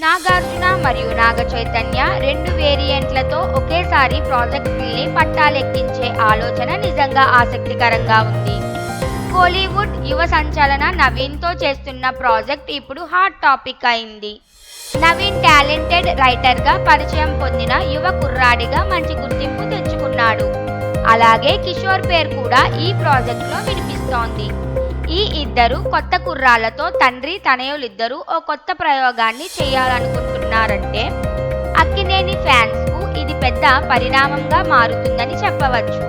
నాగార్జున మరియు నాగ చైతన్య రెండు వేరియంట్లతో ఒకేసారి ప్రాజెక్టుల్ని పట్టాలెక్కించే ఆలోచన నిజంగా ఆసక్తికరంగా ఉంది. కోలీవుడ్ యువ సంచలన నవీన్తో చేస్తున్న ప్రాజెక్ట్ ఇప్పుడు హాట్ టాపిక్ అయింది. నవీన్ టాలెంటెడ్ రైటర్గా పరిచయం పొందిన యువ కుర్రాడిగా మంచి గుర్తింపు తెచ్చుకున్నాడు. అలాగే కిషోర్ పేరు కూడా ఈ ప్రాజెక్టులో వినిపిస్తోంది. ఈ ఇద్దరు కొత్త కుర్రాళ్లతో తండ్రి తనయులిద్దరూ ఓ కొత్త ప్రయోగాన్ని చేయాలనుకుంటున్నారంటే అక్కినేని ఫ్యాన్స్కు ఇది పెద్ద పరిణామంగా మారుతుందని చెప్పవచ్చు.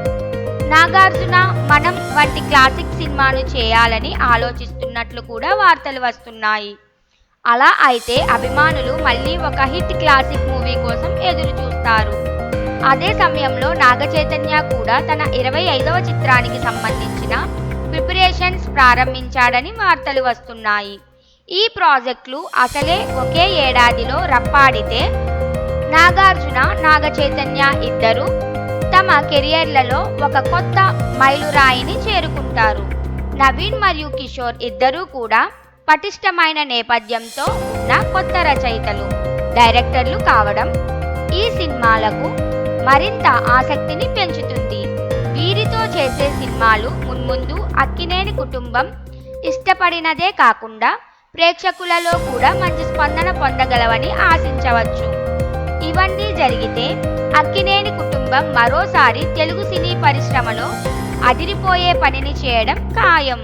నాగార్జున మనం వంటి క్లాసిక్ సినిమాను చేయాలని ఆలోచిస్తున్నట్లు కూడా వార్తలు వస్తున్నాయి. అలా అయితే అభిమానులు మళ్ళీ ఒక హిట్ క్లాసిక్ మూవీ కోసం ఎదురు చూస్తారు. అదే సమయంలో నాగ చైతన్య కూడా తన 25వ చిత్రానికి సంబంధించిన ప్రిపరేషన్స్ ప్రారంభించాడని వార్తలు వస్తున్నాయి. ఈ ప్రాజెక్టులు అసలే ఒకే ఏడాదిలో రప్పాడితే నాగార్జున నాగ చైతన్య ఇద్దరు తమ కెరియర్లలో ఒక కొత్త మైలురాయిని చేరుకుంటారు. నవీన్ మరియు కిషోర్ ఇద్దరూ కూడా పటిష్టమైన నేపథ్యంతో ఉన్న కొత్త రచయితలు, డైరెక్టర్లు కావడం ఈ సినిమాలకు మరింత ఆసక్తిని పెంచుతుంది. వీరితో చేసే సినిమాలు మున్ముందు అక్కినేని కుటుంబం ఇష్టపడినదే కాకుండా ప్రేక్షకులలో కూడా మంచి స్పందన పొందగలవని ఆశించవచ్చు. ఇవన్నీ జరిగితే అక్కినేని కుటుంబం మరోసారి తెలుగు సినీ పరిశ్రమలో అదిరిపోయే పనిని చేయడం ఖాయం.